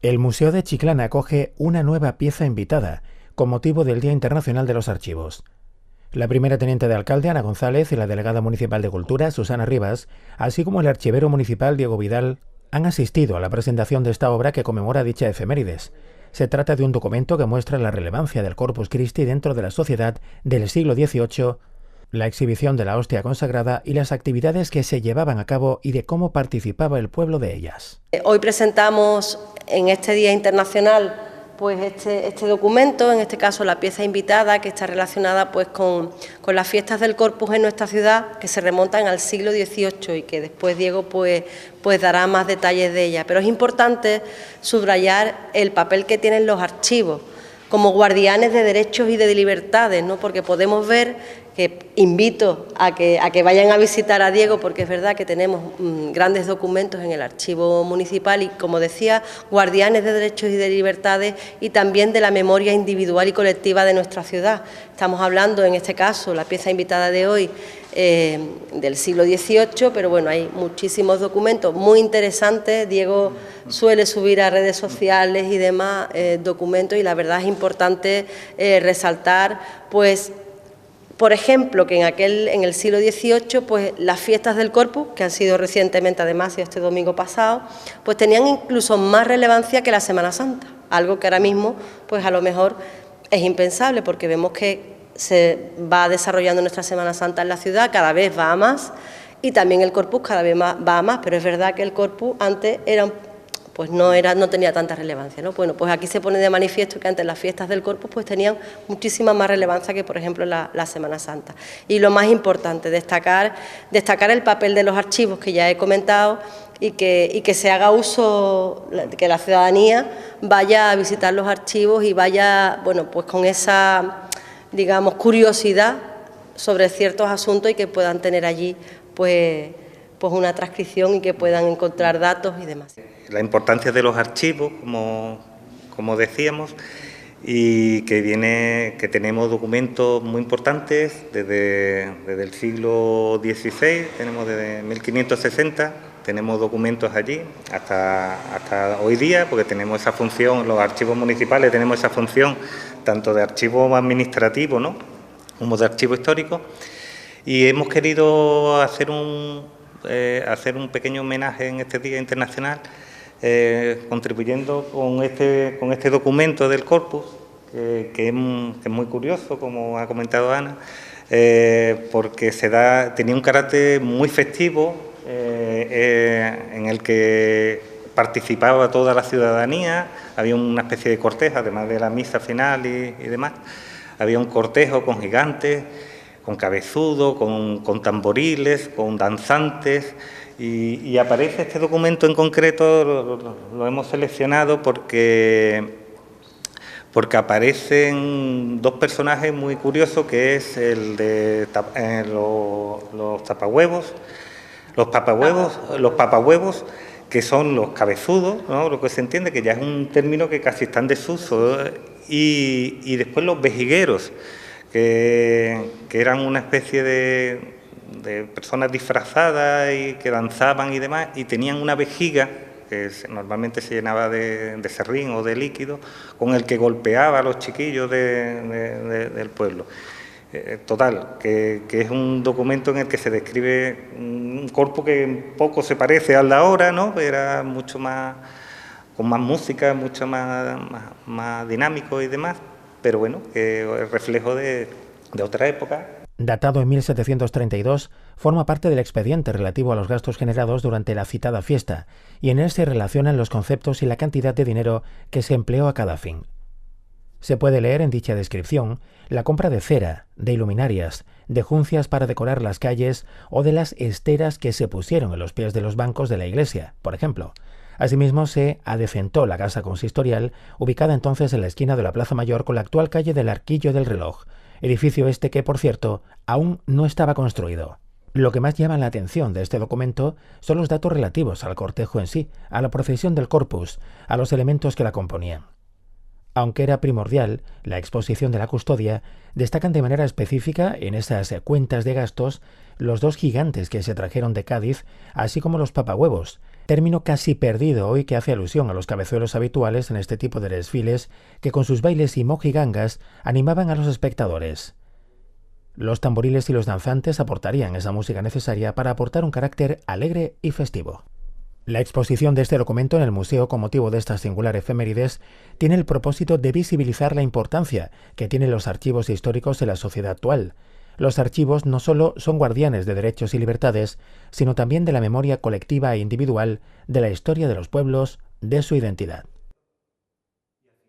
El Museo de Chiclana acoge una nueva pieza invitada, con motivo del Día Internacional de los Archivos. La primera teniente de alcalde, Ana González, y la delegada municipal de Cultura, Susana Rivas, así como el archivero municipal, Diego Vidal, han asistido a la presentación de esta obra que conmemora dicha efemérides. Se trata de un documento que muestra la relevancia del Corpus Christi dentro de la sociedad del siglo XVIII, la exhibición de la hostia consagrada y las actividades que se llevaban a cabo y de cómo participaba el pueblo de ellas. Hoy presentamos en este Día Internacional pues este documento, en este caso la pieza invitada, que está relacionada pues con las fiestas del Corpus en nuestra ciudad, que se remontan al siglo XVIII y que después Diego pues dará más detalles de ella. Pero es importante subrayar el papel que tienen los archivos como guardianes de derechos y de libertades, ¿no? Porque podemos ver, que invito a que vayan a visitar a Diego, porque es verdad que tenemos grandes documentos en el archivo municipal y, como decía, guardianes de derechos y de libertades y también de la memoria individual y colectiva de nuestra ciudad. Estamos hablando, en este caso, la pieza invitada de hoy, del siglo XVIII, pero bueno, hay muchísimos documentos muy interesantes. Diego suele subir a redes sociales y demás documentos, y la verdad es importante resaltar, pues, por ejemplo, que en el siglo XVIII, pues las fiestas del Corpus, que han sido recientemente, además, y este domingo pasado, pues tenían incluso más relevancia que la Semana Santa, algo que ahora mismo, pues a lo mejor es impensable, porque vemos que se va desarrollando nuestra Semana Santa en la ciudad, cada vez va a más, y también el Corpus cada vez va a más, pero es verdad que el Corpus antes no tenía tanta relevancia, ¿no? Bueno, pues aquí se pone de manifiesto que antes las fiestas del Corpus pues tenían muchísima más relevancia que, por ejemplo, la Semana Santa. Y lo más importante, destacar el papel de los archivos, que ya he comentado, y que se haga uso, que la ciudadanía vaya a visitar los archivos y vaya, bueno, pues con esa, digamos, curiosidad sobre ciertos asuntos, y que puedan tener allí pues una transcripción y que puedan encontrar datos y demás. La importancia de los archivos, como decíamos, y que tenemos documentos muy importantes desde el siglo XVI, tenemos desde 1560, tenemos documentos allí hasta hoy día, porque tenemos esa función, los archivos municipales tenemos esa función tanto de archivo administrativo, ¿no?, como de archivo histórico, y hemos querido hacer un pequeño homenaje en este Día Internacional, contribuyendo con este documento del Corpus, que es muy curioso, como ha comentado Ana, porque tenía un carácter muy festivo, en el que participaba toda la ciudadanía. Había una especie de cortejo, además de la misa final y demás, había un cortejo con gigantes, con cabezudos, con tamboriles, con danzantes, y aparece este documento en concreto, lo hemos seleccionado porque aparecen dos personajes muy curiosos, que es el de los papahuevos, que son los cabezudos, ¿no?, lo que se entiende, que ya es un término que casi está en desuso, y después los vejigueros, que eran una especie de personas disfrazadas y que danzaban y demás, y tenían una vejiga que normalmente se llenaba de serrín o de líquido, con el que golpeaba a los chiquillos del pueblo. Total, que es un documento en el que se describe un corpus que un poco se parece al de ahora, ¿no?, era mucho más, con más música, mucho más dinámico y demás, pero bueno, que es reflejo de otra época. Datado en 1732, forma parte del expediente relativo a los gastos generados durante la citada fiesta, y en él se relacionan los conceptos y la cantidad de dinero que se empleó a cada fin. Se puede leer en dicha descripción la compra de cera, de iluminarias, de juncias para decorar las calles o de las esteras que se pusieron en los pies de los bancos de la iglesia, por ejemplo. Asimismo, se adecentó la casa consistorial, ubicada entonces en la esquina de la Plaza Mayor con la actual calle del Arquillo del Reloj, edificio este que, por cierto, aún no estaba construido. Lo que más llama la atención de este documento son los datos relativos al cortejo en sí, a la procesión del Corpus, a los elementos que la componían. Aunque era primordial la exposición de la custodia, destacan de manera específica en esas cuentas de gastos los dos gigantes que se trajeron de Cádiz, así como los papahuevos, término casi perdido hoy que hace alusión a los cabezuelos habituales en este tipo de desfiles que con sus bailes y mojigangas animaban a los espectadores. Los tamboriles y los danzantes aportarían esa música necesaria para aportar un carácter alegre y festivo. La exposición de este documento en el museo con motivo de estas singular efemérides tiene el propósito de visibilizar la importancia que tienen los archivos históricos en la sociedad actual. Los archivos no solo son guardianes de derechos y libertades, sino también de la memoria colectiva e individual de la historia de los pueblos, de su identidad.